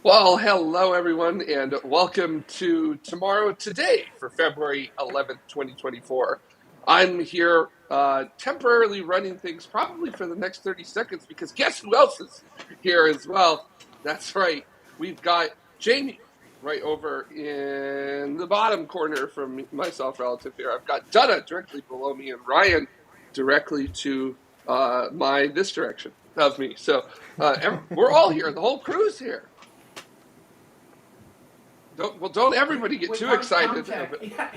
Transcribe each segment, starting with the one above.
Well, hello everyone, and welcome to Tomorrow Today for February 11th, 2024. I'm here temporarily running things probably for the next 30 seconds because guess who else is here as well? That's right. We've got Jamie right over in the bottom corner from myself relative here. I've got Donna directly below me and Ryan directly to this direction of me. So we're all here. The whole crew's here. Don't everybody get Wait, too com excited. check.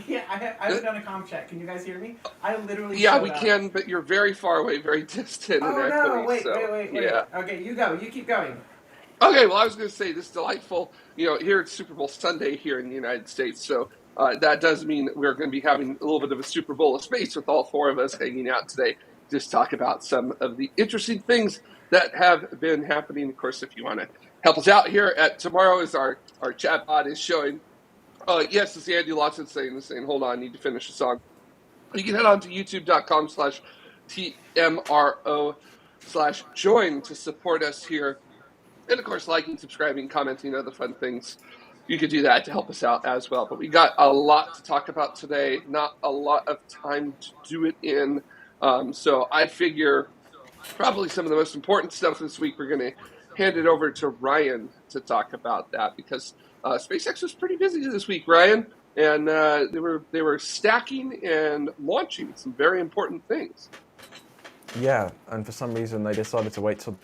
Yeah, I haven't done a com check. Can you guys hear me? I literally Yeah, showed we up. can, but you're very far away, very distant and Oh no! echoey. Wait, wait, So wait, wait. yeah. Okay, you go. You keep going. Okay. Well, I was going to say this delightful. Here it's Super Bowl Sunday here in the United States, so that does mean that we're going to be having a little bit of a Super Bowl of space with all four of us hanging out today. Just talk about some of the interesting things that have been happening. Of course, if you want to help us out here at tomorrow, is our chat bot is showing. Yes, it's Andy Lawson saying, hold on, I need to finish the song. You can head on to youtube.com/TMRO/join to support us here. And of course, liking, subscribing, commenting, other fun things. You could do that to help us out as well. But we got a lot to talk about today, not a lot of time to do it in. So I figure probably some of the most important stuff this week, we're going to hand it over to Ryan to talk about that because SpaceX was pretty busy this week, Ryan, and they were stacking and launching some very important things. Yeah, and for some reason they decided to wait till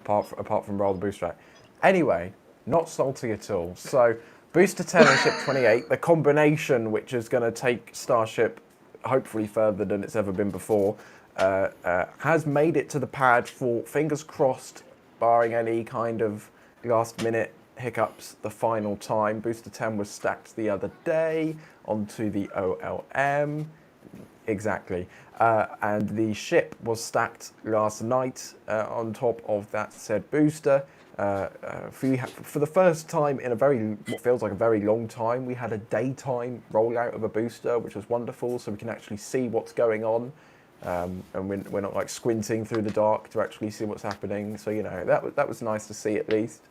apart from roll the booster out. Anyway, not salty at all. So booster 10 and ship 28, the combination which is going to take Starship hopefully further than it's ever been before, has made it to the pad for, fingers crossed, barring any kind of last minute hiccups, the final time. Booster 10 was stacked the other day onto the OLM. Exactly. And the ship was stacked last night on top of that said booster. For the first time in what feels like a very long time, we had a daytime rollout of a booster, which was wonderful, so we can actually see what's going on. And we're not like squinting through the dark to actually see what's happening. So, that was nice to see at least.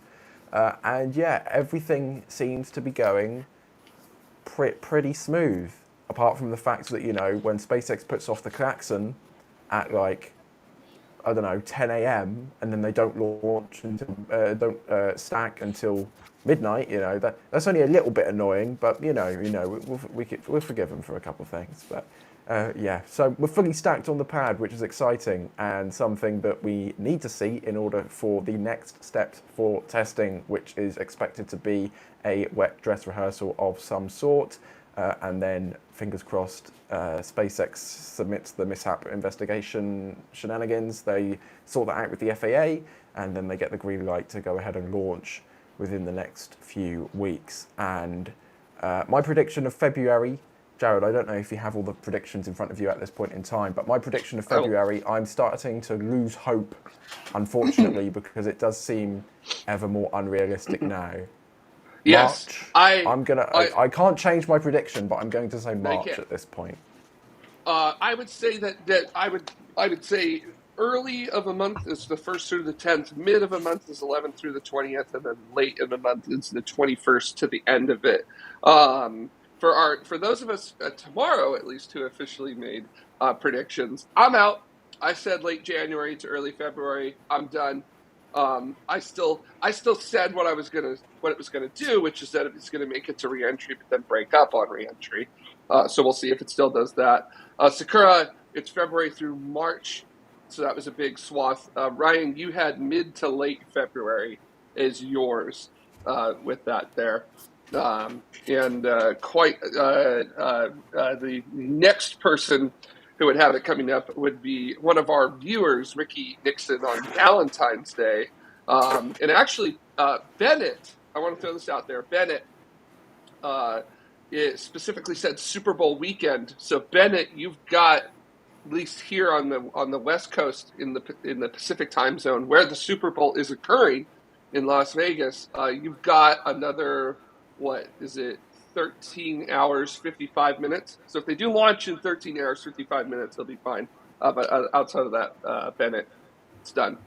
And yeah, everything seems to be going pretty smooth. Apart from the fact that, when SpaceX puts off the klaxon at 10 a.m. and then they don't launch until, don't stack until midnight, that's only a little bit annoying, but, we'll forgive them for a couple of things. But, yeah, so we're fully stacked on the pad, which is exciting and something that we need to see in order for the next steps for testing, which is expected to be a wet dress rehearsal of some sort. And then, fingers crossed, SpaceX submits the mishap investigation shenanigans. They sort that out with the FAA, and then they get the green light to go ahead and launch within the next few weeks. And my prediction of February, Jared, I don't know if you have all the predictions in front of you at this point in time, but my prediction of February, I'm starting to lose hope, unfortunately, because it does seem ever more unrealistic now. Yes, March. I can't change my prediction, but I'm going to say March at this point. I would say that I would say early of a month is the 1st through the 10th, mid of a month is 11th through the 20th, and then late in the month is the 21st to the end of it. For those of us tomorrow, at least, who officially made predictions, I'm out. I said late January to early February. I'm done. I still said what it was gonna do, which is that it's gonna make it to reentry, but then break up on reentry. So we'll see if it still does that. Sakura, it's February through March, so that was a big swath. Ryan, you had mid to late February is yours with that there. Quite the next person who would have it coming up would be one of our viewers, Ricky Nixon, on Valentine's Day. And actually, Bennett, I want to throw this out there. Bennett it specifically said Super Bowl weekend. So Bennett, you've got, at least here on the West Coast in the Pacific time zone where the Super Bowl is occurring in Las Vegas, you've got another, what is it, 13 hours, 55 minutes. So if they do launch in 13 hours, 55 minutes, they'll be fine. But outside of that, Bennett, it's done.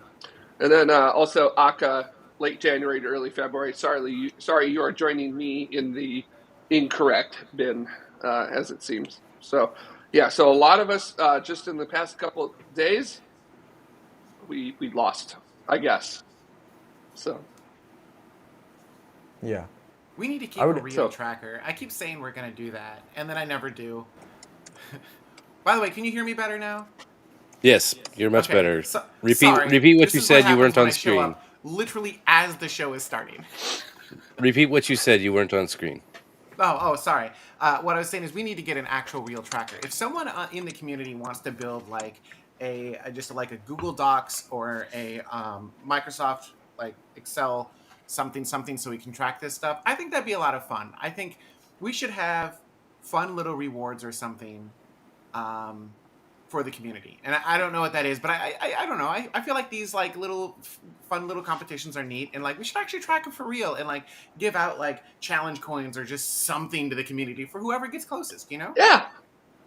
And then also Aka late January to early February. Sorry, you are joining me in the incorrect bin, as it seems. So, yeah, so a lot of us just in the past couple of days, we lost, I guess. So, Yeah. We need to I keep a would. real so tracker. I keep saying we're gonna do that, and then I never do. By the way, can you hear me better now? Yes, you're much Okay, better. so sorry. Repeat what This you is what said. You happens weren't when on I show screen. up literally as the show is starting. Repeat what you said. You weren't on screen. Sorry. What I was saying is we need to get an actual real tracker. If someone in the community wants to build like just like a Google Docs or a Microsoft like Excel something so we can track this stuff, I think that'd be a lot of fun. I think we should have fun little rewards or something for the community. And I don't know what that is, but I don't know. I feel like these like little fun little competitions are neat, and like we should actually track them for real and like give out like challenge coins or just something to the community for whoever gets closest, you know? yeah,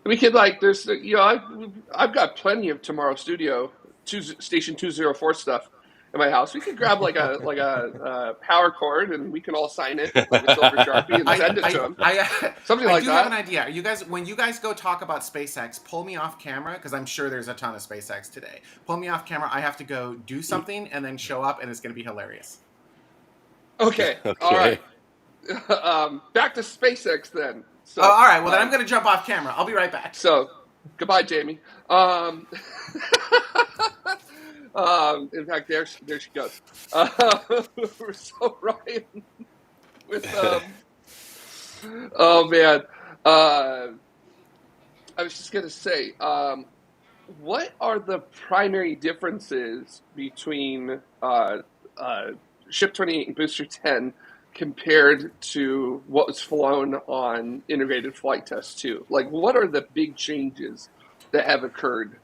we could like there's I've got plenty of Tomorrow Studio Station 204 stuff in my house. We could grab like a power cord and we can all sign it with like a silver sharpie and send it to them. Something I like do have an that. idea. Are you guys, when you guys go talk about SpaceX, pull me off camera because I'm sure there's a ton of SpaceX today. Pull me off camera. I have to go do something and then show up, and it's going to be hilarious. Okay, all Okay. right. Back to SpaceX then. So, All right. Well, then I'm going to jump off camera. I'll be right back. So, goodbye, Jamie. In fact, there she goes. So Ryan, with oh man, I was just gonna say, what are the primary differences between Ship 28 and Booster 10 compared to what was flown on Integrated Flight Test 2? Like, what are the big changes that have occurred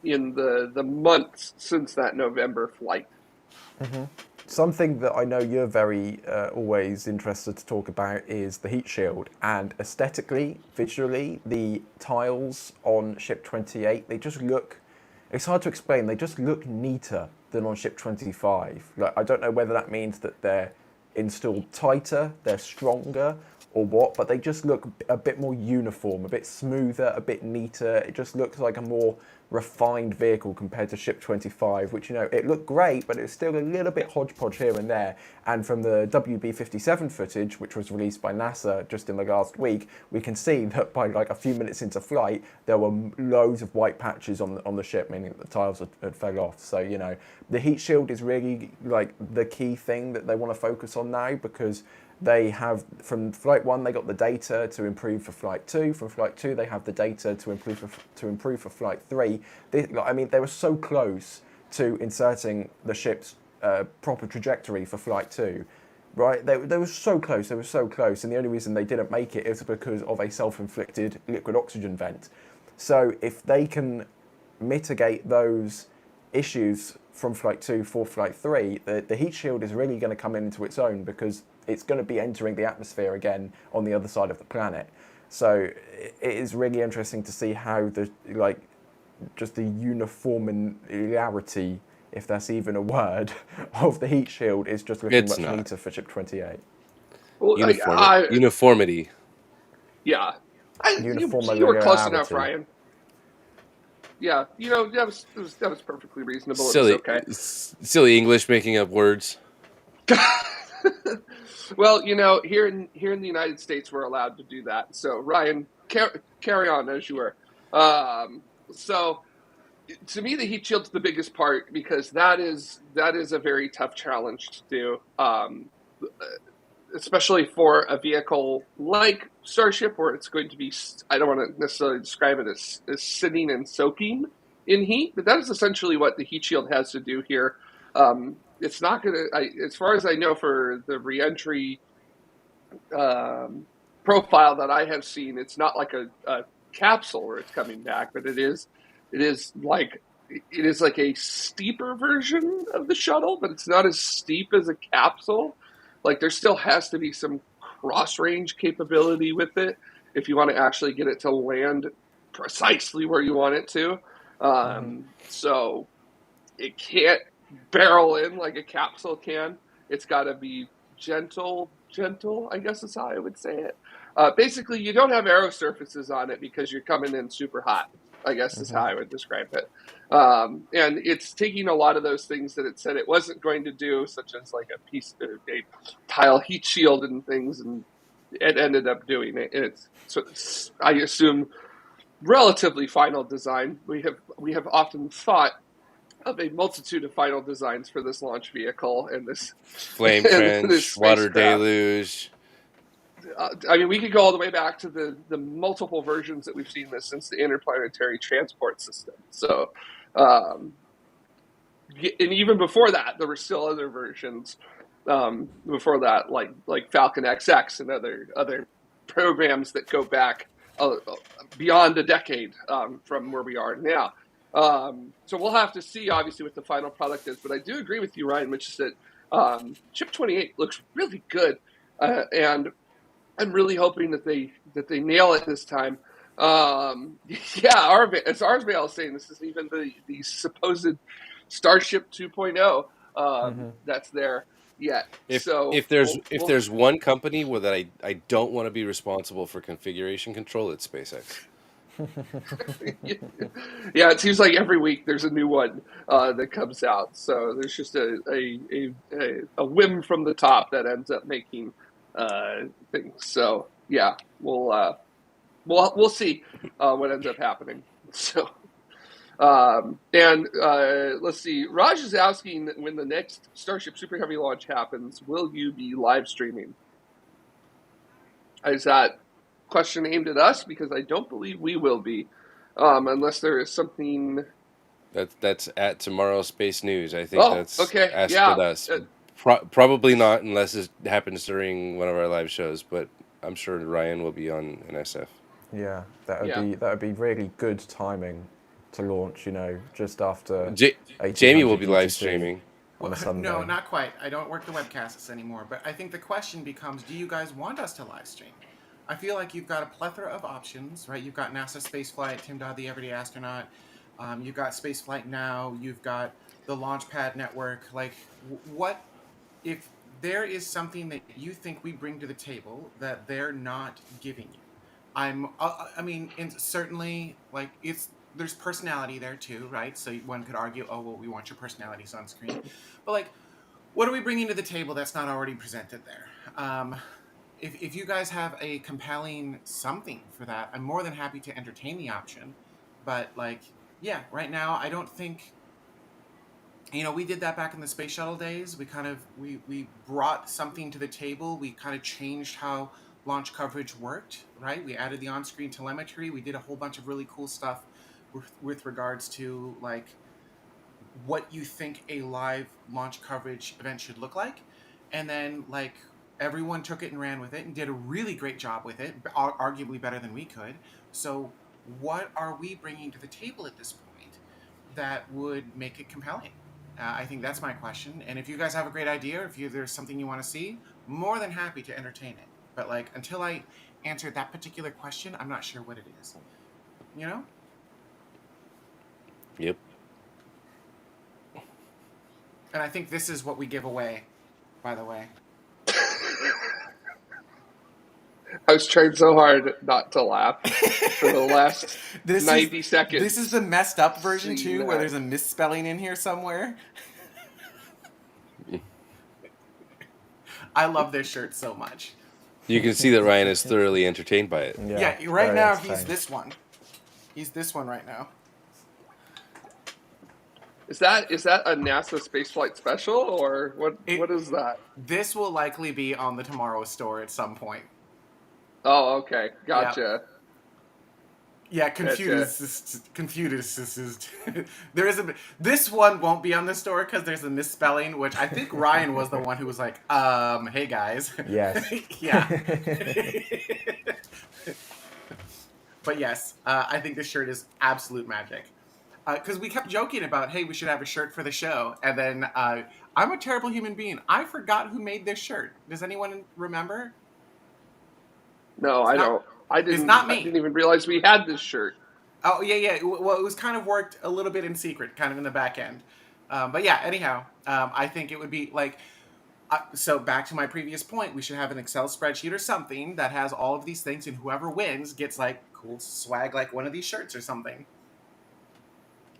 in the months since that November flight? Something that I know you're very always interested to talk about is the heat shield. And aesthetically, visually, the tiles on Ship 28, they just look, it's hard to explain, they just look neater than on Ship 25. Like, I don't know whether that means that they're installed tighter, they're stronger, or what, but they just look a bit more uniform, a bit smoother, a bit neater. It just looks like a more refined vehicle compared to Ship 25, which, you know, it looked great, but it's still a little bit hodgepodge here and there. And from the WB-57 footage, which was released by NASA just in the last week, we can see that by like a few minutes into flight, there were loads of white patches on the ship, meaning that the tiles had fell off. So, you know, the heat shield is really like the key thing that they want to focus on now, because they have, from Flight 1, they got the data to improve for Flight 2. From Flight 2, they have the data to improve for Flight 3. I mean, they were so close to inserting the ship's proper trajectory for Flight 2, right? They were so close, and the only reason they didn't make it is because of a self-inflicted liquid oxygen vent. So if they can mitigate those issues from Flight 2 for Flight 3, the heat shield is really going to come into its own, because it's going to be entering the atmosphere again on the other side of the planet. So it is really interesting to see how just the uniformity, if that's even a word, of the heat shield is just looking It's much not. neater for Ship 28. Well, Uniformity. yeah, Uniform you were close enough, regularity. Ryan. Yeah, you know, that was perfectly reasonable. Silly, It was okay. silly English making up words. Well, you know, here in the United States, we're allowed to do that. So, Ryan, carry on as you were. So, to me, the heat shield's the biggest part, because that is a very tough challenge to do, especially for a vehicle like Starship, where it's going to be, I don't want to necessarily describe it as sitting and soaking in heat, but that is essentially what the heat shield has to do here. It's not going to, as far as I know, for the reentry profile that I have seen, it's not like a capsule where it's coming back, but it is like a steeper version of the shuttle, but it's not as steep as a capsule. Like, there still has to be some cross range capability with it if you want to actually get it to land precisely where you want it to. So it can't barrel in like a capsule can. It's got to be gentle, I guess is how I would say it. Basically, you don't have aero surfaces on it because you're coming in super hot, I guess is how I would describe it. And it's taking a lot of those things that it said it wasn't going to do, such as like a tile heat shield and things, and it ended up doing it. And it's I assume, relatively final design. We have often thought of a multitude of final designs for this launch vehicle and this Flame and this trench, water spacecraft. deluge. I mean, we could go all the way back to the multiple versions that we've seen this since the interplanetary transport system. So, and even before that, there were still other versions. Before that, like Falcon XX and other programs that go back beyond a decade from where we are now. So we'll have to see, obviously, what the final product is. But I do agree with you, Ryan, which is that Chip 28 looks really good, and I'm really hoping that they nail it this time. Yeah, as Arsvale is saying, this is even the supposed Starship 2.0 that's there yet. If So if there's one company where that I don't want to be responsible for configuration control, it's SpaceX. yeah, it seems like every week there's a new one that comes out. So there's just a whim from the top that ends up making things. So yeah, we'll see what ends up happening. So and let's see. Raj is asking, when the next Starship Super Heavy launch happens, will you be live streaming? Is that question aimed at us? Because I don't believe we will be, unless there is something. That's at Tomorrow Space News. I think that's okay. asked Yeah. at us. Probably not unless it happens during one of our live shows, but I'm sure Ryan will be on an SF. Yeah, that would be really good timing to launch. Just after Jamie will be UTC live streaming on a Sunday. No, not quite. I don't work the webcasts anymore. But I think the question becomes: do you guys want us to live stream? I feel like you've got a plethora of options, right? You've got NASA Spaceflight, Tim Dodd, the Everyday Astronaut. You've got Spaceflight Now. You've got the Launchpad Network. Like, what if there is something that you think we bring to the table that they're not giving you? I mean, and certainly, like, there's personality there too, right? So one could argue, oh, well, we want your personalities on screen. But, like, what are we bringing to the table that's not already presented there? If you guys have a compelling something for that, I'm more than happy to entertain the option. But, like, yeah, right now, I don't think, we did that back in the space shuttle days. We brought something to the table. We kind of changed how launch coverage worked, right? We added the on-screen telemetry. We did a whole bunch of really cool stuff with regards to, like, what you think a live launch coverage event should look like. And then, like, everyone took it and ran with it and did a really great job with it, arguably better than we could. So what are we bringing to the table at this point that would make it compelling? I think that's my question. And if you guys have a great idea, or if there's something you want to see, more than happy to entertain it. But, like, until I answer that particular question, I'm not sure what it is. Yep. And I think this is what we give away, by the way. I was trying so hard not to laugh for the last 90 seconds. This is the messed up version too, where there's a misspelling in here somewhere. I love this shirt so much. You can see that Ryan is thoroughly entertained by it. Yeah, right now he's this one. He's this one right now. Is that a NASA spaceflight special, or what is that? This will likely be on the Tomorrow store at some point. Oh, okay. Gotcha. Yeah, Confutus. There is this one won't be on the store because there's a misspelling, which I think Ryan was the one who was like, hey guys. Yes. Yeah. But yes, I think this shirt is absolute magic. Because we kept joking about, hey, we should have a shirt for the show. And then I'm a terrible human being. I forgot who made this shirt. Does anyone remember? No, I don't. I didn't. It's not me. I didn't even realize we had this shirt. Oh, yeah. Well, it was kind of worked a little bit in secret, kind of in the back end. But yeah, anyhow, I think it would be like. So back to my previous point, we should have an Excel spreadsheet or something that has all of these things, and whoever wins gets like cool swag, like one of these shirts or something.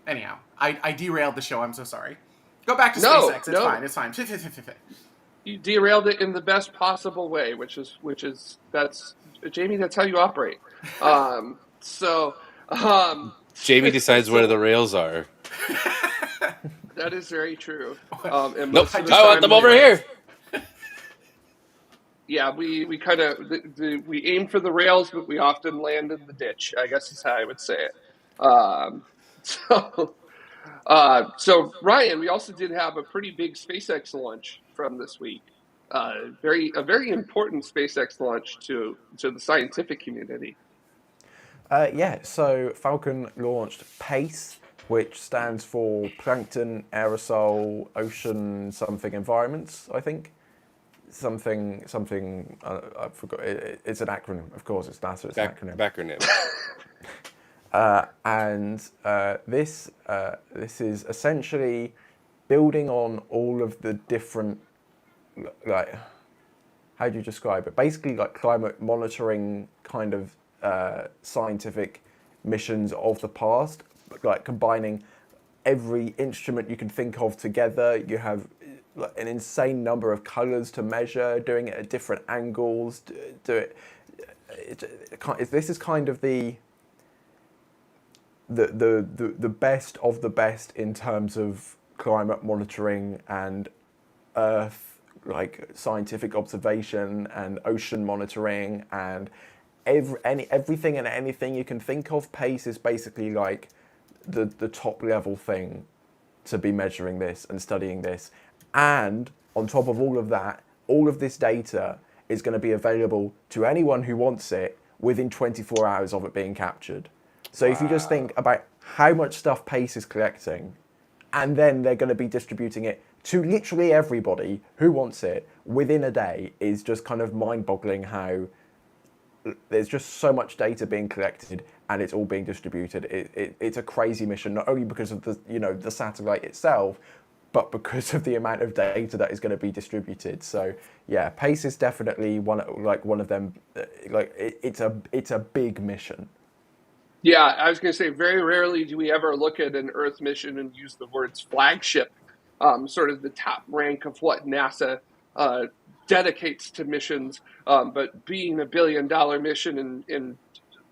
Anyhow, I derailed the show. I'm so sorry. Go back to No, SpaceX. It's no, fine. It's fine. you derailed it in the best possible way, which is that's Jamie. That's how you operate. So, Jamie decides where so the rails are. that is very true. And Nope, most of the I want time, them over here. yeah, we kind of we aim for the rails, but we often land in the ditch. I guess is how I would say it. So, so Ryan, we also did have a pretty big SpaceX launch from this week. A very important SpaceX launch to the scientific community. Yeah, so Falcon launched PACE, which stands for Plankton Aerosol Ocean something environments, I think. Something, I forgot. It's an acronym, of course, it's NASA, it's an acronym. Backronym. This is essentially building on all of the different, like, how do you describe it? Basically, like climate monitoring kind of scientific missions of the past, like combining every instrument you can think of together. You have like an insane number of colors to measure, doing it at different angles. This is kind of the best of the best in terms of climate monitoring and Earth like scientific observation and ocean monitoring and everything and anything you can think of. PACE is basically like the top level thing to be measuring this and studying this. And on top of all of that, all of this data is going to be available to anyone who wants it within 24 hours of it being captured. So if you just think about how much stuff PACE is collecting, and then they're going to be distributing it to literally everybody who wants it within a day, is just kind of mind-boggling how there's just so much data being collected and it's all being distributed. It's a crazy mission, not only because of the satellite itself, but because of the amount of data that is going to be distributed. So yeah, PACE is definitely one of them. It's a big mission. Yeah, I was going to say, very rarely do we ever look at an Earth mission and use the words flagship, sort of the top rank of what NASA dedicates to missions. But being a $1 billion mission and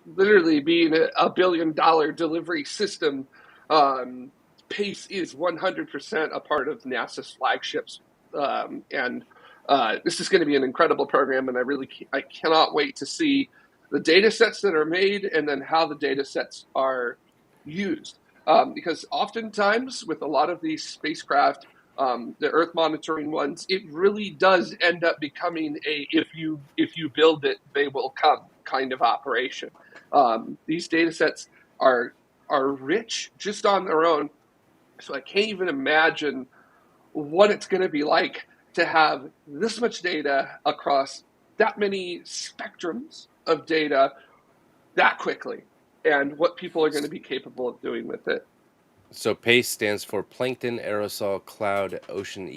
literally being a $1 billion delivery system, PACE is 100% a part of NASA's flagships. And this is going to be an incredible program, and I cannot wait to see the data sets that are made and then how the data sets are used. Because oftentimes with a lot of these spacecraft, the Earth monitoring ones, it really does end up becoming a if you build it, they will come kind of operation. These data sets are rich just on their own. So I can't even imagine what it's going to be like to have this much data across that many spectrums of data that quickly, and what people are going to be capable of doing with it. So PACE stands for Plankton Aerosol Cloud Ocean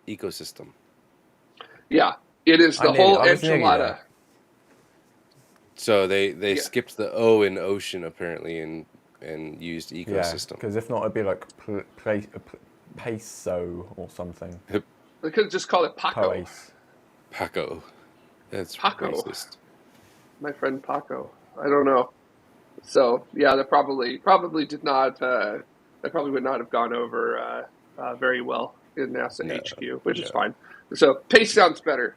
Ecosystem. Yeah, it is the whole enchilada. So they skipped the O in ocean apparently and used ecosystem. Yeah, because if not, it'd be like peso or something. They could just call it Paco. Paco. That's Paco. racist. My friend Paco. I don't know. So yeah, that probably did not. That probably would not have gone over very well in NASA HQ, which is fine. So PACE sounds better.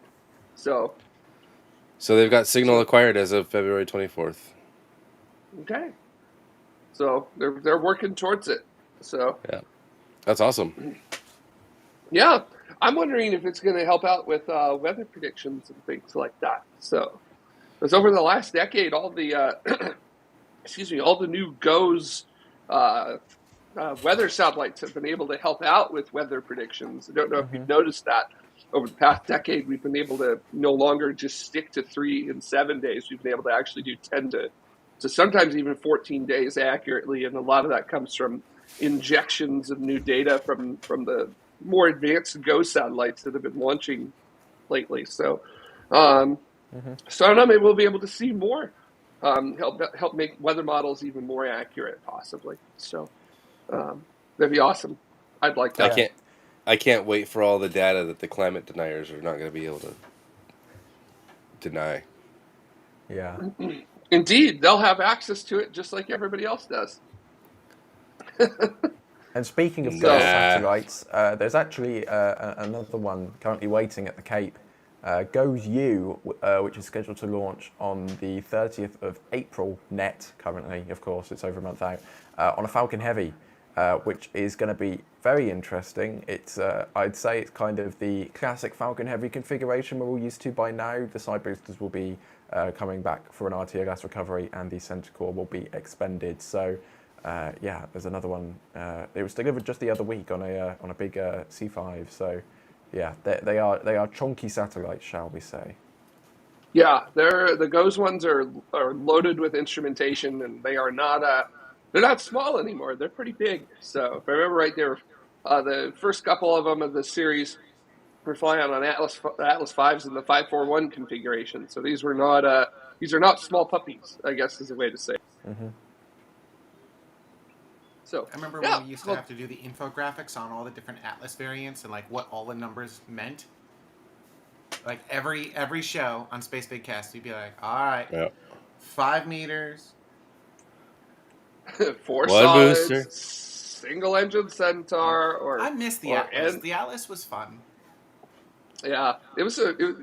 So they've got signal acquired as of February 24th. Okay. So they're working towards it. So yeah, that's awesome. Yeah, I'm wondering if it's going to help out with weather predictions and things like that. So, because over the last decade, all the all the new GOES weather satellites have been able to help out with weather predictions. I don't know if you've noticed that over the past decade, we've been able to no longer just stick to 3 and 7 days. We've been able to actually do 10 to So sometimes even 14 days accurately, and a lot of that comes from injections of new data from the more advanced GO satellites that have been launching lately. Um, so I don't know. Maybe we'll be able to see more, help make weather models even more accurate, possibly. So that'd be awesome. I'd like I that. Yeah. can't I can't wait for all the data that the climate deniers are not going to be able to deny. Yeah. Indeed, they'll have access to it just like everybody else does. And speaking of those So Nah. satellites, there's actually another one currently waiting at the Cape. GOES U, which is scheduled to launch on the 30th of April net, currently, of course, it's over a month out, on a Falcon Heavy, which is going to be very interesting. It's, I'd say it's kind of the classic Falcon Heavy configuration we're all used to by now. The side boosters will be coming back for an RTO gas recovery, and the center core will be expended. So yeah, there's another one. It was delivered just the other week on a big C5. So yeah, they are chunky satellites, shall we say? yeah, the GOES ones are loaded with instrumentation, and they're not small anymore. They're pretty big. So if I remember right, they were the first couple of them of the series were flying on Atlas fives in the 541 configuration. So these are not small puppies, I guess is a way to say it. So I remember when yeah, we used to well, have to do the infographics on all the different Atlas variants and like what all the numbers meant. Like every show on Space Big Cast, you'd be like, all right, Yeah. 5 meters. four One solids, booster. single engine Yeah. Centaur, I miss the or Atlas. N. The Atlas was fun. Yeah,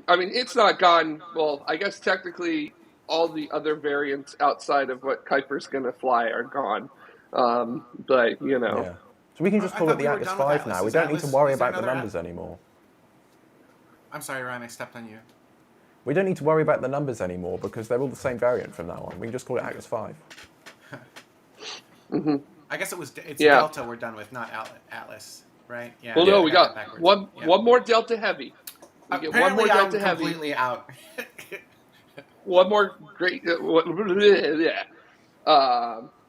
I mean, it's not gone. Well, I guess technically all the other variants outside of what Kuiper's going to fly are gone. But you know, Yeah. So we can just I call it thought the we were Atlas done with 5 Atlas. now. We don't need to worry Is there about the another numbers anymore. I'm sorry, Ryan, I stepped on you. We don't need to worry about the numbers anymore because they're all the same variant from now on. We can just call it Atlas 5. I guess it's yeah. Delta we're done with, not Atlas, right? Yeah, Well, no, Yeah. I we got got that backwards. Yeah. one more Delta Heavy. We get one more Apparently, I'm Delta Heavy. completely out. One more great. Yeah.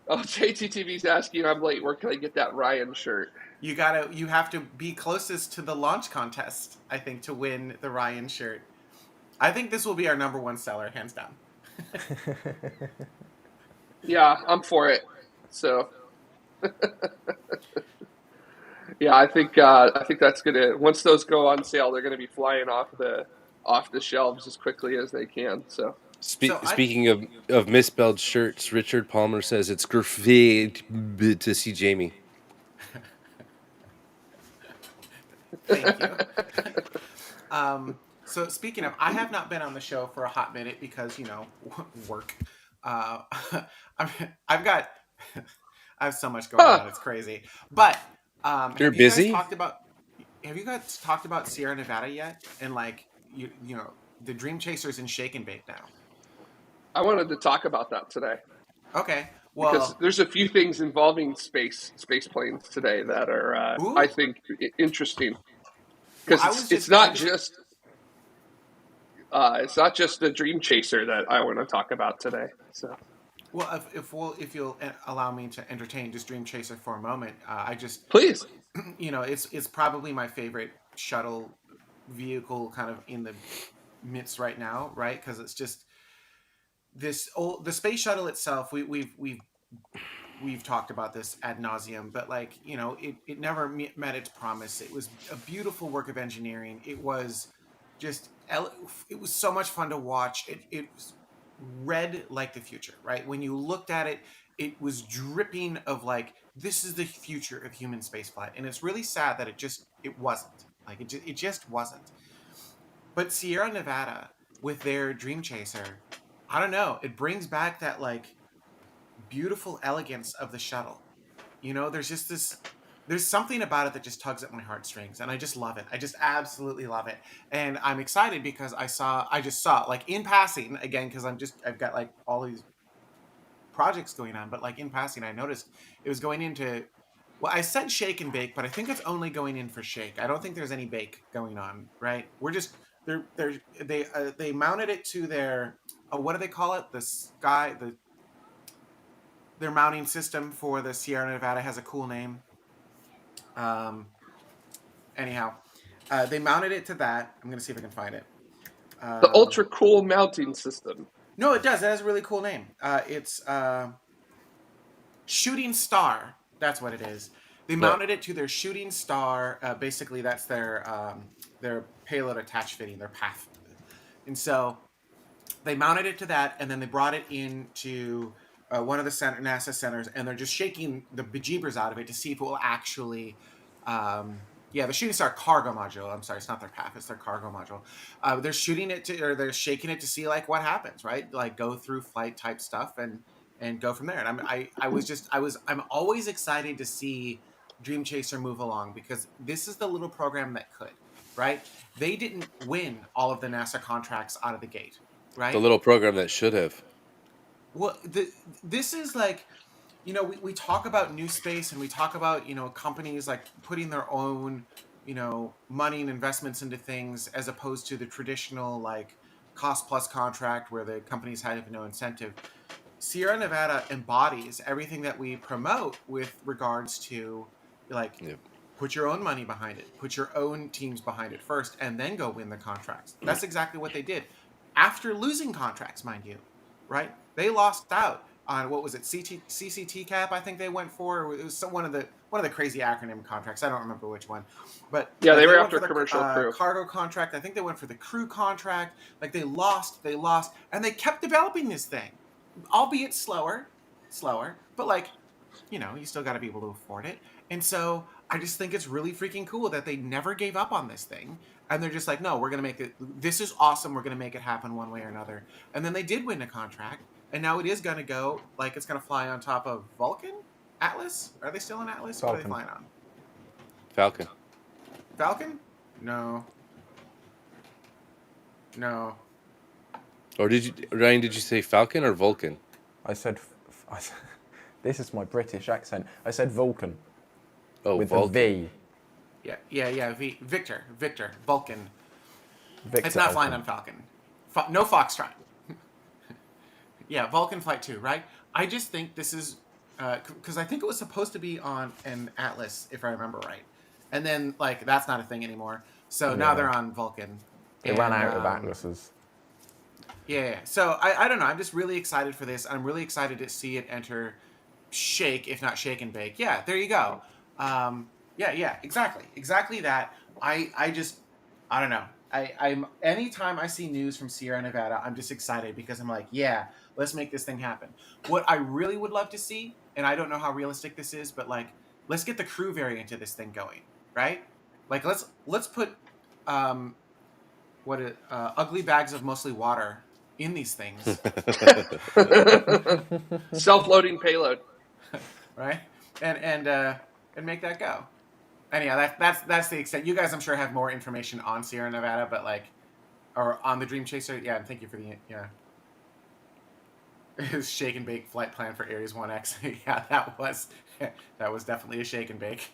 Oh, JTTV's asking. I'm late. Where can I get that Ryan shirt? You have to be closest to the launch contest, I think, to win the Ryan shirt. I think this will be our number one seller, hands down. Yeah, I'm for it. So yeah, I think that's gonna once those go on sale, they're gonna be flying off the shelves as quickly as they can. So So I Speaking of misspelled shirts, Richard Palmer says it's great to see Jamie. thank you. So speaking of, I have not been on the show for a hot minute because work. Uh, I've got I have so much going huh. on. It's crazy. But You're busy? have you guys talked about Sierra Nevada yet? And like the Dream Chasers in Shake and Bake now. I wanted to talk about that today Okay. because Well, there's a few things involving space planes today that are I ooh. think interesting Well, because it's not just the Dream Chaser that I want to talk about today. So Well, if you'll allow me to entertain just Dream Chaser for a moment, I just please, it's probably my favorite shuttle vehicle kind of in the midst right now, right? Because it's just the space shuttle itself. We've talked about this ad nauseum, but like it never met its promise. It was a beautiful work of engineering. It was just it was so much fun to watch. It was read like the future, right? When you looked at it, it was dripping of like this is the future of human spaceflight, and it's really sad that it wasn't. Like it just wasn't. But Sierra Nevada with their Dream Chaser, I don't know. It brings back that like beautiful elegance of the shuttle. There's just there's something about it that just tugs at my heartstrings, and I just love it. I just absolutely love it. And I'm excited because I just saw like in passing again, because I've got like all these projects going on, but like in passing I noticed it was going into, well, I said shake and bake, but I think it's only going in for shake. I don't think there's any bake going on, right? We're just they mounted it to their, what do they call it, the sky, their mounting system for the Sierra Nevada has a cool name. Anyhow, they mounted it to that. I'm gonna see if I can find it. The ultra cool mounting system. No, it does. It has a really cool name. It's Shooting Star. That's what it is. They mounted it to their Shooting Star. Basically, that's their payload attach fitting, their path. And so they mounted it to that, and then they brought it into one of the NASA centers, and they're just shaking the bejeebers out of it to see if it will actually. The Shooting Star cargo module. I'm sorry, it's not their path; it's their cargo module. They're shooting it to, or they're shaking it to see like what happens, right? Like go through flight type stuff and go from there. And I'm always excited to see Dream Chaser move along because this is the little program that could, right? They didn't win all of the NASA contracts out of the gate, right? The little program that should have. Well, this is like, we talk about new space and we talk about, companies like putting their own, money and investments into things as opposed to the traditional like cost plus contract where the companies have no incentive. Sierra Nevada embodies everything that we promote with regards to like put your own money behind it, put your own teams behind it first, and then go win the contracts. That's exactly what they did after losing contracts, mind you, right? They lost out on what was it, CCT cap? I think they went for. It was one of the crazy acronym contracts. I don't remember which one, but yeah, they were went after for the, commercial crew cargo contract. I think they went for the crew contract. Like they lost, and they kept developing this thing, albeit slower, but like, you still got to be able to afford it. And so I just think it's really freaking cool that they never gave up on this thing. And they're just like, no, we're going to make it. This is awesome. We're going to make it happen one way or another. And then they did win a contract. And now it is going to go, like, it's going to fly on top of Vulcan? Atlas? Are they still in Atlas? Falcon. What are they flying on? Falcon. Falcon? No. Or Ryan, did you say Falcon or Vulcan? I said, this is my British accent. I said Vulcan. Oh, with Vulcan. a V. Yeah. Victor. Vulcan. Victor It's not Vulcan. flying on Falcon. No Foxtrot. Yeah, Vulcan Flight 2, right? I just think this is... Because I think it was supposed to be on an Atlas, if I remember right. And then, like, that's not a thing anymore. So now they're on Vulcan. They ran out of Atlases. Yeah. So I don't know. I'm just really excited for this. I'm really excited to see it enter shake, if not shake and bake. Yeah, there you go. Yeah, exactly that. I don't know. I'm anytime I see news from Sierra Nevada, I'm just excited because I'm like, yeah, let's make this thing happen. What I really would love to see, and I don't know how realistic this is, but like, let's get the crew variant of this thing going, right? Like, let's put ugly bags of mostly water in these things, self-loading payload, right? And make that go. Anyhow, that's the extent. You guys, I'm sure, have more information on Sierra Nevada, but like, or on the Dream Chaser. Yeah, and thank you for the shake and bake flight plan for Ares 1X. Yeah, that was definitely a shake and bake.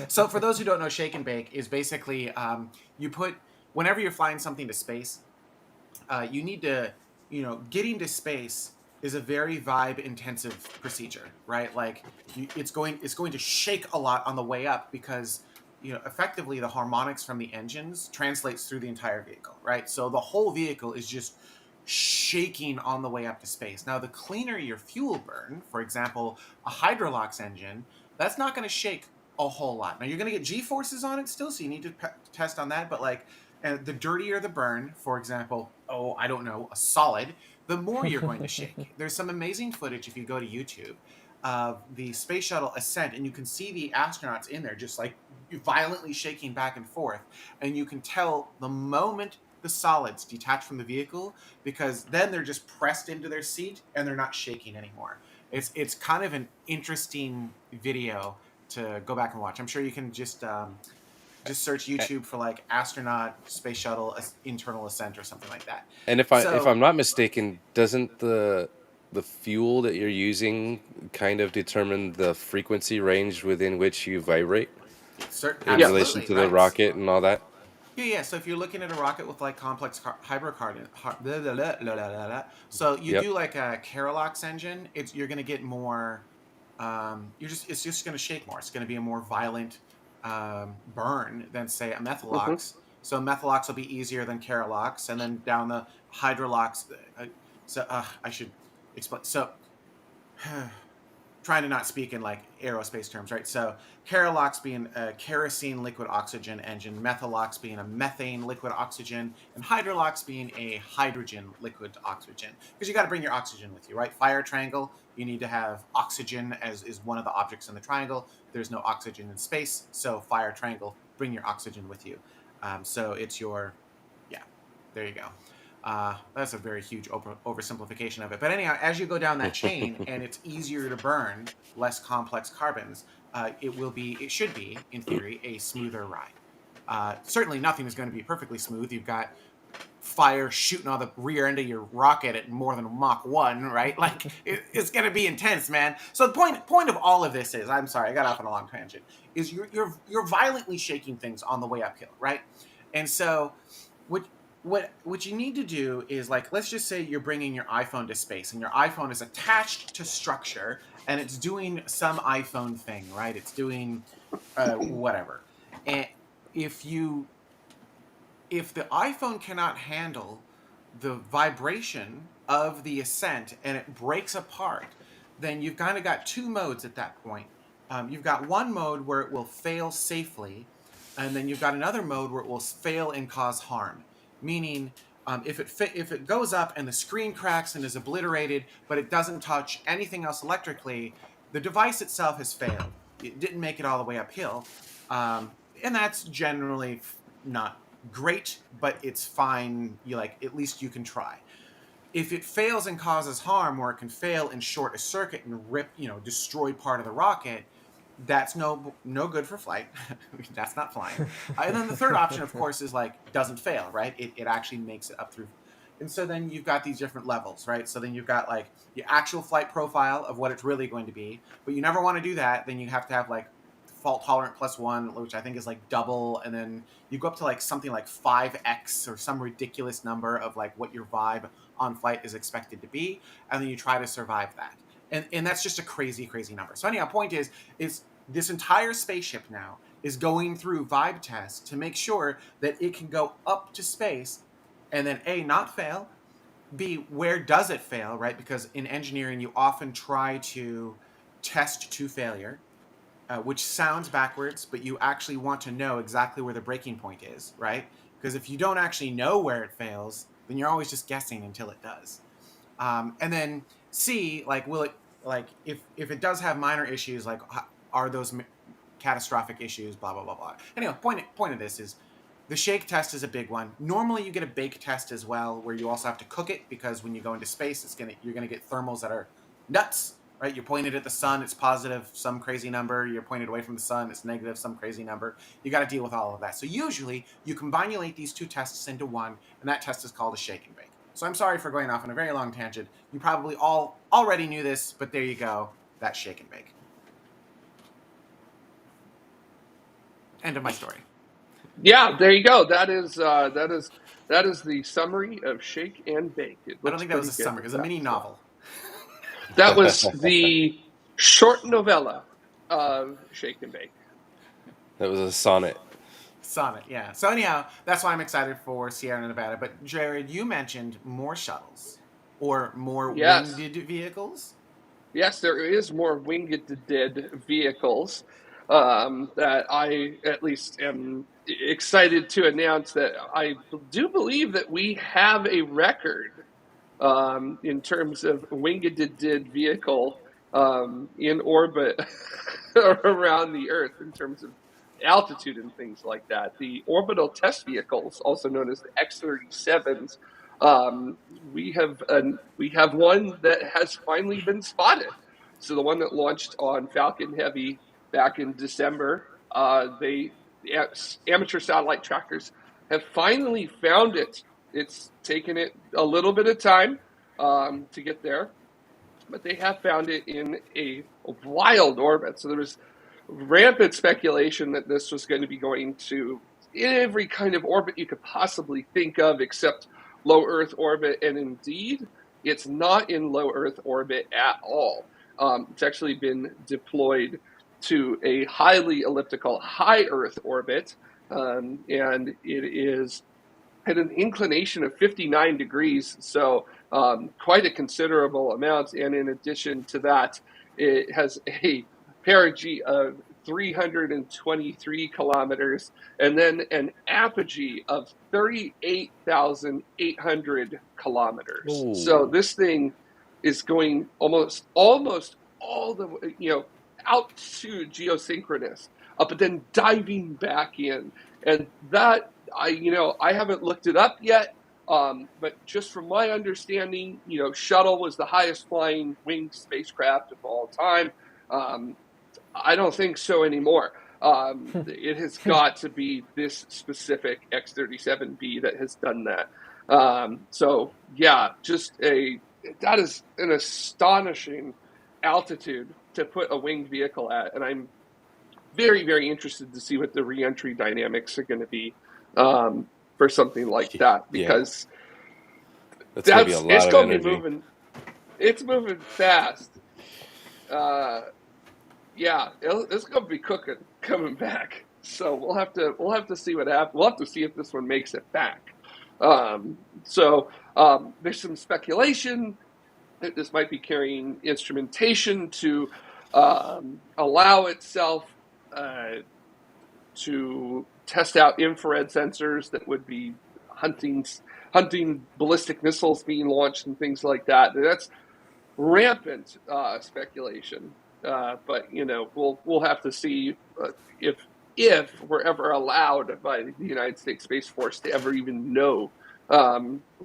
So for those who don't know, shake and bake is basically you put whenever you're flying something to space, you need to getting to space is a very vibe intensive procedure, right? Like it's going to shake a lot on the way up because effectively the harmonics from the engines translates through the entire vehicle, right? So the whole vehicle is just shaking on the way up to space. Now the cleaner your fuel burn, for example, a Hydrolox engine, that's not going to shake a whole lot. Now you're going to get G-forces on it still, so you need to test on that, but like the dirtier the burn, for example, a solid, the more you're going to shake. There's some amazing footage if you go to YouTube of the space shuttle ascent, and you can see the astronauts in there just like violently shaking back and forth, and you can tell the moment the solids detach from the vehicle, because then they're just pressed into their seat and they're not shaking anymore. It's kind of an interesting video to go back and watch. I'm sure you can just search YouTube for like astronaut space shuttle internal ascent or something like that. And if I'm not mistaken, doesn't the fuel that you're using kind of determine the frequency range within which you vibrate in relation to the rocket and all that? Yeah. So if you're looking at a rocket with like complex hydrocarbon, blah, blah, blah, blah, blah, blah, blah. So you Yep. do like a Carolox engine, you're going to get more. It's just going to shake more. It's going to be a more violent burn than say a Hmm. Methalox. So Methalox will be easier than Carolox, and then down the Hydrolox. I should explain. So trying to not speak in like aerospace terms, right? So Carolox being a kerosene liquid oxygen engine, Methalox being a methane liquid oxygen, and Hydrolox being a hydrogen liquid oxygen. Because you got to bring your oxygen with you, right? Fire triangle, you need to have oxygen as is one of the objects in the triangle. There's no oxygen in space, so fire triangle, bring your oxygen with you. So it's your, yeah, there you go. That's a very huge oversimplification of it. But anyhow, as you go down that chain and it's easier to burn less complex carbons, it should be, in theory, a smoother ride. Certainly nothing is going to be perfectly smooth. You've got fire shooting on the rear end of your rocket at more than Mach 1, right? Like, it's going to be intense, man. So the point of all of this is, I'm sorry, I got off on a long tangent, is you're violently shaking things on the way uphill, right? And so what what you need to do is, like, let's just say you're bringing your iPhone to space and your iPhone is attached to structure and it's doing some iPhone thing, right? It's doing whatever. And if you if the iPhone cannot handle the vibration of the ascent and it breaks apart, then you've kind of got two modes at that point. You've got one mode where it will fail safely, and then you've got another mode where it will fail and cause harm. Meaning, if it goes up and the screen cracks and is obliterated, but it doesn't touch anything else electrically, the device itself has failed. It didn't make it all the way uphill, and that's generally not great, but it's fine. You like at least you can try. If it fails and causes harm, or it can fail and short a circuit and rip, destroy part of the rocket, that's no good for flight. That's not flying. And then the third option, of course, is like doesn't fail, right? It actually makes it up through. And so then you've got these different levels, right? So then you've got like the actual flight profile of what it's really going to be, but you never want to do that. Then you have to have like fault tolerant +1, which I think is like double, and then you go up to like something like 5x or some ridiculous number of like what your vibe on flight is expected to be, and then you try to survive that. And that's just a crazy number. So anyhow, point is this entire spaceship now is going through vibe tests to make sure that it can go up to space and then A, not fail, B, where does it fail, right? Because in engineering, you often try to test to failure, which sounds backwards, but you actually want to know exactly where the breaking point is, right? Because if you don't actually know where it fails, then you're always just guessing until it does. And then C, like, will it, like, if it does have minor issues, like, are those catastrophic issues? Blah blah blah blah. Anyway, point of this is the shake test is a big one. Normally, you get a bake test as well, where you also have to cook it, because when you go into space, you're gonna get thermals that are nuts, right? You're pointed at the sun, it's positive some crazy number. You're pointed away from the sun, it's negative some crazy number. You got to deal with all of that. So usually, you combinulate these two tests into one, and that test is called a shake and bake. So I'm sorry for going off on a very long tangent. You probably all already knew this, but there you go. That's shake and bake. End of my story. Yeah, there you go. That is the summary of Shake and Bake. It I don't looks think that was pretty a good summary. It with was a that. mini So novel. that was the short novella of Shake and Bake. That was a sonnet. Sonnet, yeah. So anyhow, that's why I'm excited for Sierra Nevada. But Jared, you mentioned more shuttles or more winged Yes. vehicles. Yes, there is more winged vehicles that I at least am excited to announce that I do believe that we have a record in terms of winged vehicle in orbit around the Earth in terms of altitude and things like that. The orbital test vehicles, also known as the X-37s, we have one that has finally been spotted. So the one that launched on Falcon Heavy back in December, the amateur satellite trackers have finally found it. It's taken it a little bit of time to get there, but they have found it in a wild orbit. So there was rampant speculation that this was going to be going to every kind of orbit you could possibly think of except low Earth orbit. And indeed, it's not in low Earth orbit at all. It's actually been deployed to a highly elliptical high Earth orbit, and it is at an inclination of 59 degrees, so quite a considerable amount. And in addition to that, it has a perigee of 323 kilometers and then an apogee of 38,800 kilometers. Ooh. So this thing is going almost all the out to geosynchronous, but then diving back in, and that I haven't looked it up yet, but just from my understanding, shuttle was the highest flying winged spacecraft of all time. I don't think so anymore. It has got to be this specific X-37B that has done that. So yeah, that is an astonishing altitude to put a winged vehicle at, and I'm very, very interested to see what the reentry dynamics are going to be for something like that, because that's going to be a lot of energy. It's moving fast. Yeah, it's going to be cooking coming back. So we'll have to see what happens. We'll have to see if this one makes it back. So there's some speculation that this might be carrying instrumentation to allow itself to test out infrared sensors that would be hunting ballistic missiles being launched and things like that. And that's rampant speculation. But we'll have to see if we're ever allowed by the United States Space Force to ever even know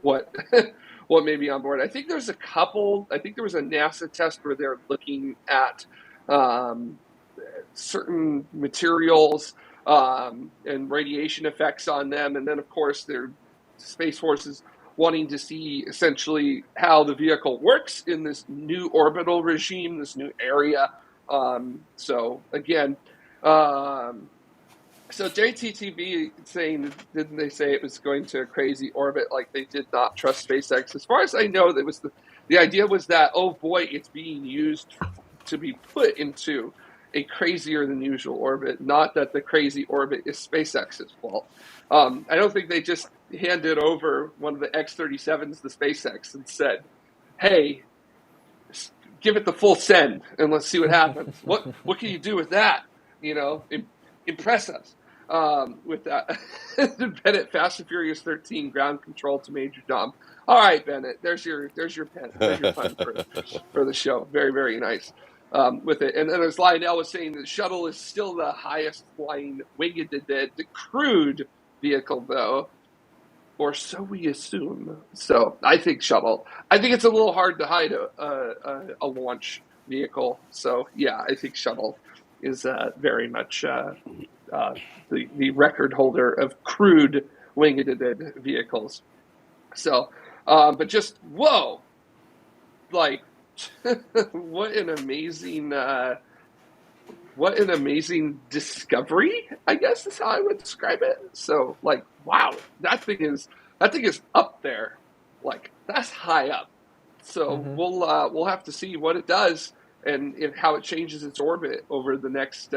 what what may be on board. I think there was a NASA test where they're looking at certain materials and radiation effects on them, and then of course their Space Force is wanting to see essentially how the vehicle works in this new orbital regime, this new area. So again, so JTTV saying, didn't they say it was going to a crazy orbit, like they did not trust SpaceX? As far as I know, that was the idea was that, oh boy, it's being used to be put into a crazier than usual orbit, not that the crazy orbit is SpaceX's fault. I don't think they just handed over one of the X-37s to SpaceX and said, hey, give it the full send and let's see what happens. What can you do with that? Impress us with that. Bennett, Fast and Furious 13, ground control to Major Dom. All right, Bennett, there's your pen. There's your fun for the show. Very, very nice. With it. And then as Lionel was saying, the shuttle is still the highest flying winged crewed vehicle, though, or so we assume. So I think shuttle. I think it's a little hard to hide a launch vehicle. So yeah, I think shuttle is very much the record holder of crewed winged vehicles. So, but just whoa, like. What an amazing discovery, I guess is how I would describe it. So like, wow, that thing is up there. Like, that's high up. So we'll have to see what it does and how it changes its orbit over the next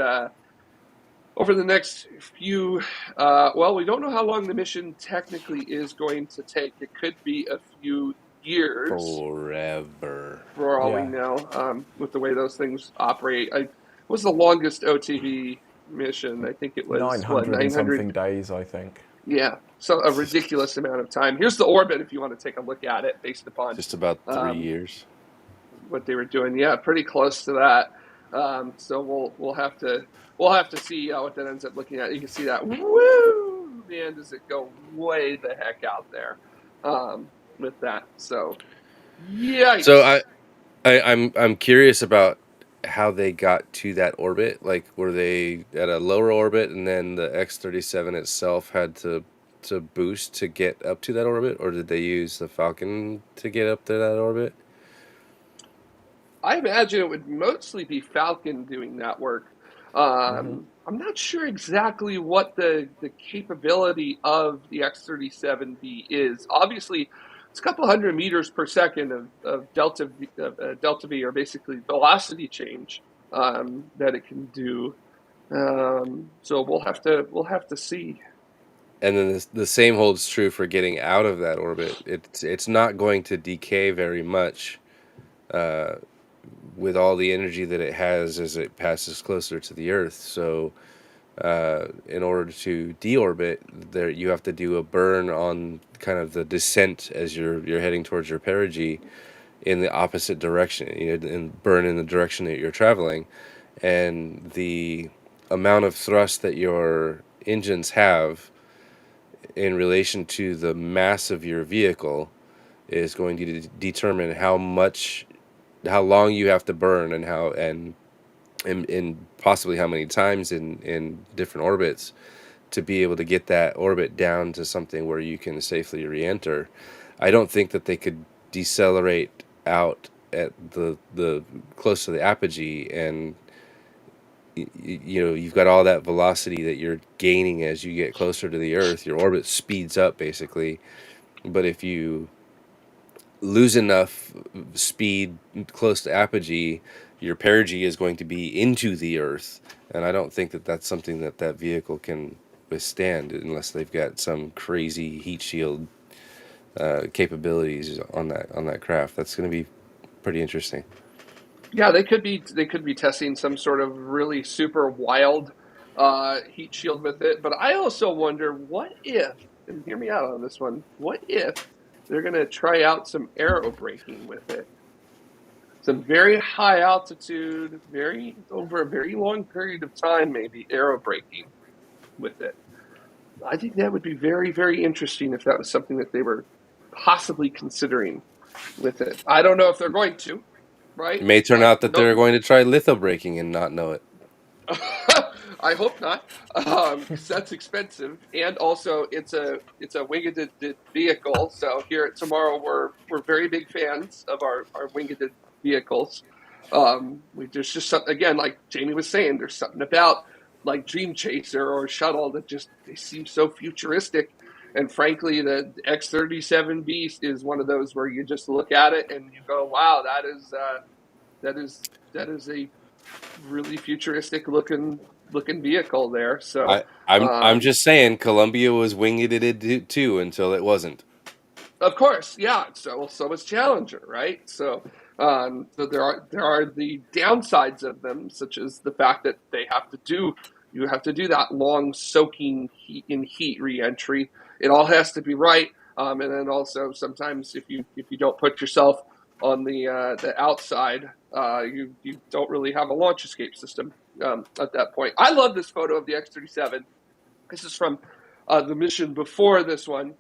few we don't know how long the mission technically is going to take. It could be a few years, forever, for all we know, with the way those things operate. What was the longest OTV mission? I think it was 900 something days, I think. Yeah, so a ridiculous amount of time. Here's the orbit if you want to take a look at it, based upon just about 3 years. What they were doing. Yeah, pretty close to that. So we'll have to see what that ends up looking at. You can see that. Woo! Man, does it go way the heck out there with that. So yeah. So I'm curious about how they got to that orbit. Like, were they at a lower orbit and then the X-37 itself had to boost to get up to that orbit, or did they use the Falcon to get up to that orbit? I imagine it would mostly be Falcon doing that work. I'm not sure exactly what the capability of the X-37B is. Obviously, it's a couple hundred meters per second of delta V, or basically velocity change, that it can do. So we'll have to see. And then the same holds true for getting out of that orbit. It's not going to decay very much uh, with all the energy that it has as it passes closer to the Earth. So in order to deorbit, there you have to do a burn on kind of the descent as you're heading towards your perigee in the opposite direction, and burn in the direction that you're traveling, and the amount of thrust that your engines have in relation to the mass of your vehicle is going to determine how long you have to burn, and and possibly how many times in different orbits to be able to get that orbit down to something where you can safely re-enter. I don't think that they could decelerate out at the close to the apogee, and you've got all that velocity that you're gaining as you get closer to the Earth. Your orbit speeds up basically, but if you lose enough speed close to apogee, your perigee is going to be into the Earth, and I don't think that that's something that that vehicle can withstand unless they've got some crazy heat shield capabilities on that craft. That's going to be pretty interesting. Yeah, they could be testing some sort of really super wild heat shield with it. But I also wonder, what if, and hear me out on this one, what if they're going to try out some aero braking with it? Some very high altitude, very over a very long period of time, maybe aero braking with it. I think that would be very, very interesting if that was something that they were possibly considering with it. I don't know if they're going to, It right? may turn out that they're No, going to try litho braking and not know it. I hope not, because that's expensive, and also it's a winged vehicle. So here at Tomorrow, we're very big fans of our winged vehicles. There's just something, again, like Jamie was saying, there's something about like Dream Chaser or Shuttle that just they seem so futuristic. And frankly, the X-37 Beast is one of those where you just look at it and you go, "Wow, that is a really futuristic looking vehicle there." So, I'm um, just saying, Columbia was winging it too until it wasn't. of course, yeah. So was Challenger, right? So there are the downsides of them, such as the fact that you have to do that long soaking heat reentry. It all has to be right, and then also sometimes if you don't put yourself on the outside, you don't really have a launch escape system at that point. I love this photo of the X-37. This is from the mission before this one,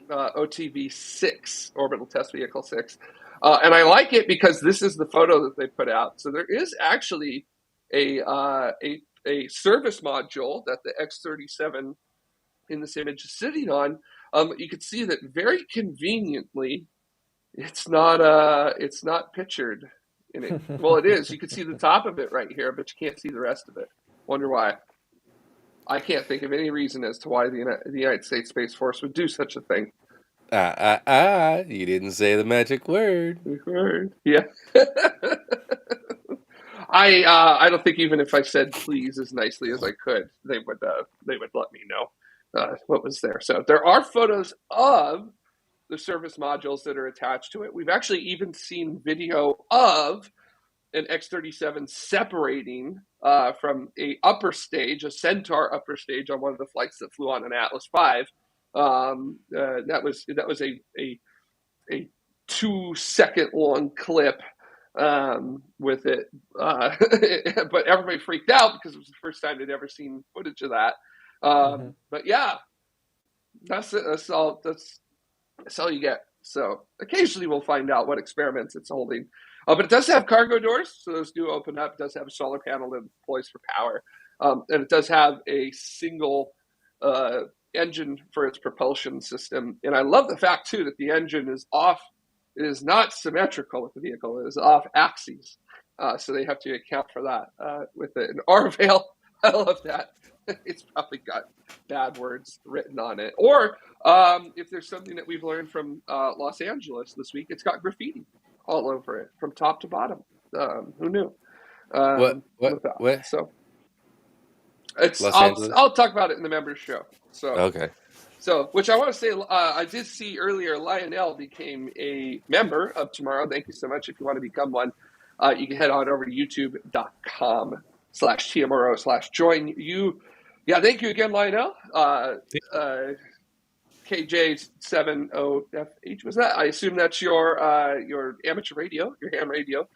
OTV-6, Orbital Test Vehicle 6. And I like it because this is the photo that they put out. So there is actually a service module that the X-37 in this image is sitting on. You can see that very conveniently, it's not pictured in it. Well, it is. You can see the top of it right here, but you can't see the rest of it. Wonder why. I can't think of any reason as to why the United States Space Force would do such a thing. You didn't say the magic word. Yeah. I don't think even if I said please as nicely as I could, they would let me know what was there. So there are photos of the service modules that are attached to it. We've actually even seen video of an X-37 separating from a Centaur upper stage on one of the flights that flew on an Atlas V. That was a 2 second long clip with it, but everybody freaked out because it was the first time they'd ever seen footage of that. But yeah, that's it. That's all you get. So occasionally we'll find out what experiments it's holding. But it does have cargo doors, so those do open up. It does have a solar panel that deploys for power. And it does have a single engine for its propulsion system. And I love the fact, too, that the engine is off. It is not symmetrical with the vehicle. It is off axis. so they have to account for that with it. And Arvale, I love that. It's probably got bad words written on it. Or if there's something that we've learned from Los Angeles this week, it's got graffiti all over it from top to bottom. Who knew? With that. What? So it's Los Angeles? I'll talk about it in the members show. Okay. So, which I want to say, I did see earlier, Lionel became a member of Tomorrow. Thank you so much. If you want to become one, you can head on over to youtube.com/TMRO/join you. Yeah, thank you again, Lionel. KJ70FH was that? I assume that's your amateur radio, your ham radio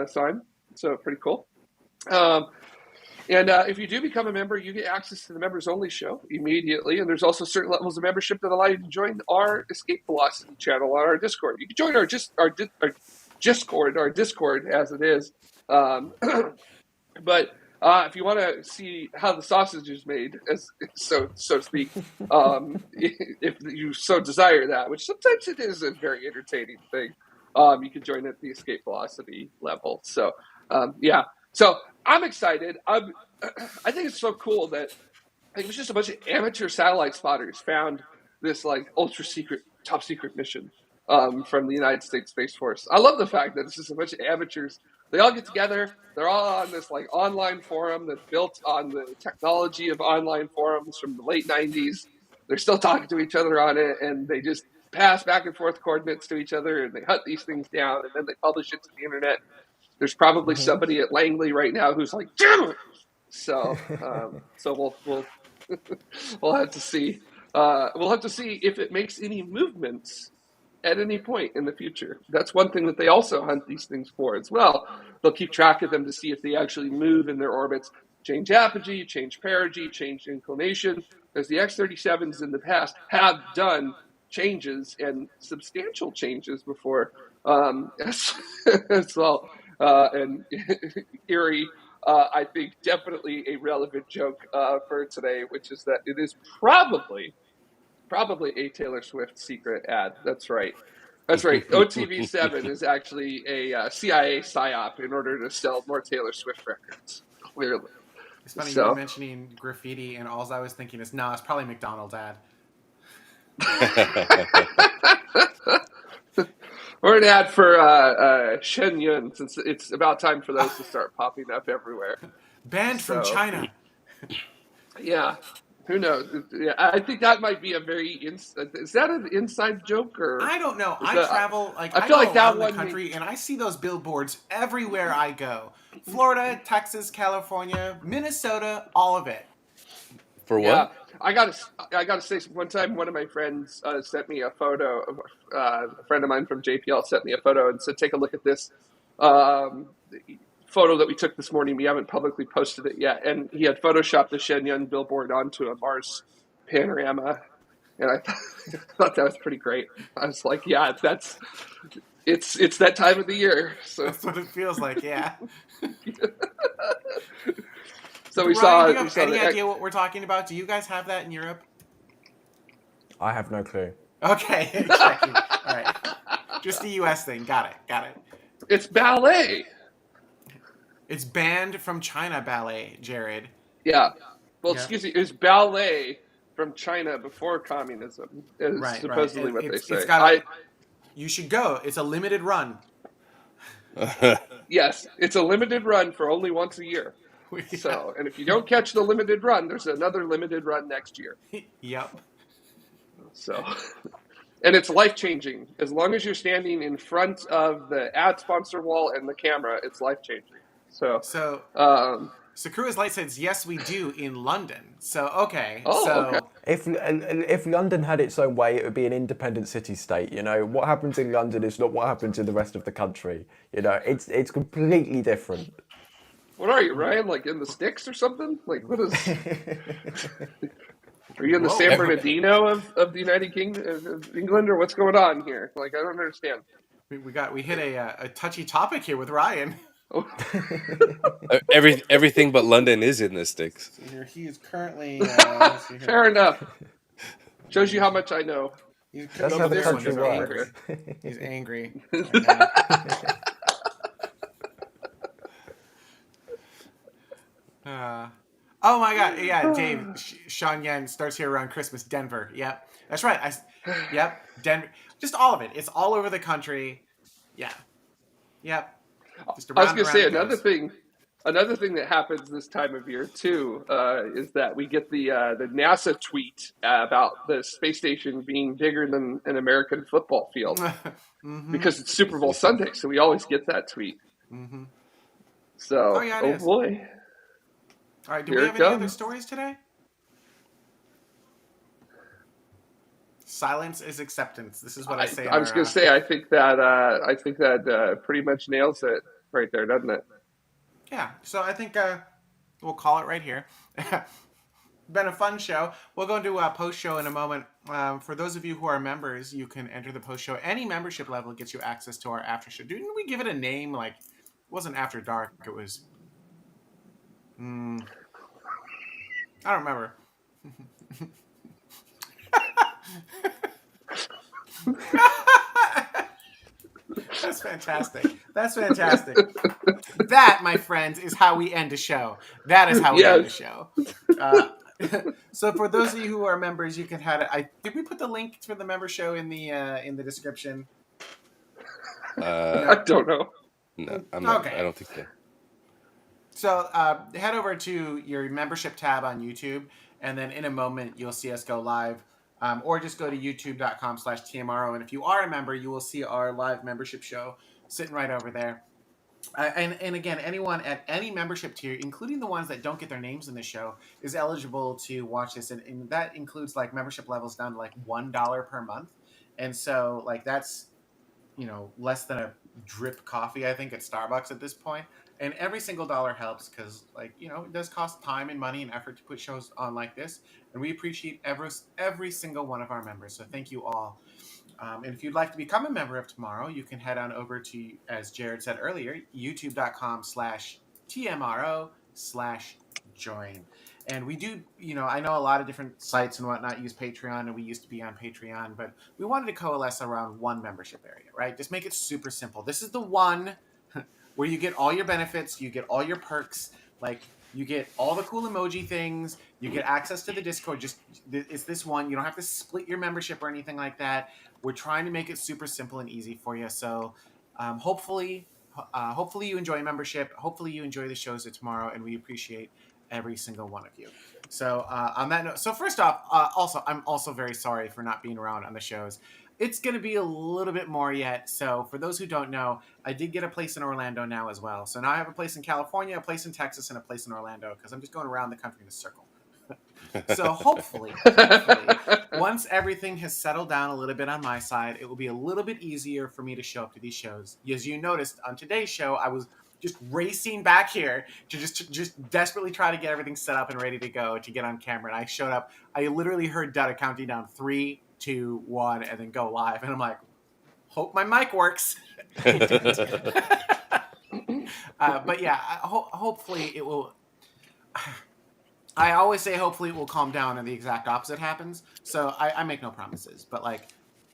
sign. So pretty cool. And if you do become a member, you get access to the members only show immediately. And there's also certain levels of membership that allow you to join our Escape Velocity channel on our Discord. You can join our Discord as it is. But if you want to see how the sausage is made, so to speak, if you so desire that, which sometimes it is a very entertaining thing, you can join at the Escape Velocity level. So yeah. So I'm excited. I think it's so cool that it was just a bunch of amateur satellite spotters found this like ultra secret, top secret mission from the United States Space Force. I love the fact that it's just a bunch of amateurs. They all get together. They're all on this like online forum that's built on the technology of online forums from the late 90s. They're still talking to each other on it, and they just pass back and forth coordinates to each other, and they hunt these things down, and then they publish it to the internet. There's probably somebody at Langley right now who's like, damn it! So we'll we'll have to see. We'll have to see if it makes any movements at any point in the future. That's one thing that they also hunt these things for as well. They'll keep track of them to see if they actually move in their orbits, change apogee, change perigee, change inclination, as the X-37s in the past have done changes and substantial changes before as well. And Erie, I think definitely a relevant joke for today, which is that it is probably a Taylor Swift secret ad. That's right. OTV7 is actually a CIA psyop in order to sell more Taylor Swift records. Clearly. It's funny you were mentioning graffiti, and all I was thinking is, no, it's probably McDonald's ad. Or an ad for Shen Yun, since it's about time for those to start popping up everywhere. Banned from China. Yeah. Who knows? Yeah, I think that might be a very is that an inside joke or I don't know. I travel I feel go like that around one the country and I see those billboards everywhere I go. Florida, Texas, California, Minnesota, all of it. For what? Yeah. I gotta say, one time one of my friends sent me a photo. A friend of mine from JPL sent me a photo and said, "Take a look at this photo that we took this morning. We haven't publicly posted it yet." And he had photoshopped the Shenyang billboard onto a Mars panorama, and I thought that was pretty great. I was like, "Yeah, it's that time of the year." So that's what it feels like. Yeah. So we Ryan, saw. Do you have any idea what we're talking about? Do you guys have that in Europe? I have no clue. Okay. All right. Just the U.S. thing. Got it. It's ballet. It's banned from China ballet, Jared. Yeah. Well, excuse me. It's ballet from China before communism. Is supposedly what they say. You should go. It's a limited run. Yes, it's a limited run for only once a year. Yeah. So, and if you don't catch the limited run, there's another limited run next year. Yep. So, and it's life-changing. As long as you're standing in front of the ad sponsor wall and the camera, it's life-changing. So Sakura's Light says, yes, we do in London. So, okay. Okay. If London had its own way, it would be an independent city-state. You know, what happens in London is not what happens in the rest of the country. You know, it's completely different. What are you, Ryan? Like in the sticks or something? Like what is? Are you in the San Bernardino of the United Kingdom of England, or what's going on here? Like I don't understand. We hit a touchy topic here with Ryan. Oh. Everything but London is in the sticks. So here he is currently. Fair enough. Shows you how much I know. That's how the country works. He's angry. Oh my God! Yeah, Dave. Sean Yen starts here around Christmas. Denver. Yep, that's right. Yep, Denver. Just all of it. It's all over the country. Yeah. Yep. Just I was around and going to around say it goes. another thing that happens this time of year too is that we get the NASA tweet about the space station being bigger than an American football field Mm-hmm. because it's Super Bowl Sunday, so we always get that tweet. Mm-hmm. Oh So, yeah, it oh is. boy, All right. Do we here have it any other comes. stories today? Silence is acceptance. This is what I say in I was our. going to say I think that pretty much nails it right there, doesn't it? Yeah. So I think we'll call it right here. Been a fun show. We'll go into a post show in a moment. For those of you who are members, you can enter the post show. Any membership level gets you access to our after show. Didn't we give it a name? Like, it wasn't After Dark. It was. I don't remember. That's fantastic. That's fantastic. That, my friends, is how we end a show. That is how we end a Yes. show. Uh, so for those of you who are members, you can have it. Did we put the link for the member show in the description? Uh, I No. don't know. no, I'm not. I Okay. don't think so. So head over to your membership tab on YouTube, and then in a moment you'll see us go live. Or just go to youtube.com/TMRO. And if you are a member, you will see our live membership show sitting right over there. And again, anyone at any membership tier, including the ones that don't get their names in the show, is eligible to watch this, and that includes like membership levels down to like $1 per month, and so like that's less than a drip coffee I think at Starbucks at this point. And every single dollar helps because it does cost time and money and effort to put shows on like this, and we appreciate every single one of our members. So thank you all. And if you'd like to become a member of Tomorrow, you can head on over to, as Jared said earlier, youtube.com/TMRO/join. And we do, I know a lot of different sites and whatnot use Patreon, and we used to be on Patreon, but we wanted to coalesce around one membership area, right? Just make it super simple. This is the one where you get all your benefits, you get all your perks, like you get all the cool emoji things, you get access to the Discord. Just it's this one. You don't have to split your membership or anything like that. We're trying to make it super simple and easy for you. So hopefully you enjoy membership. Hopefully you enjoy the shows of tomorrow, and we appreciate every single one of you. So on that note, so first off, also I'm also very sorry for not being around on the shows. It's going to be a little bit more yet. So for those who don't know, I did get a place in Orlando now as well. So now I have a place in California, a place in Texas, and a place in Orlando because I'm just going around the country in a circle. So hopefully, once everything has settled down a little bit on my side, it will be a little bit easier for me to show up to these shows. As you noticed on today's show, I was just racing back here to just desperately try to get everything set up and ready to go to get on camera. And I showed up. I literally heard Dutta counting down 3, 2, 1, and then go live. And I'm like, hope my mic works. It didn't. But yeah, hopefully it will. I always say hopefully it will calm down and the exact opposite happens. So I make no promises, but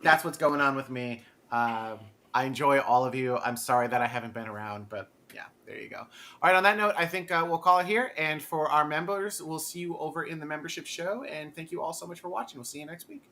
that's what's going on with me. I enjoy all of you. I'm sorry that I haven't been around, but yeah, there you go. All right, on that note, I think we'll call it here. And for our members, we'll see you over in the membership show. And thank you all so much for watching. We'll see you next week.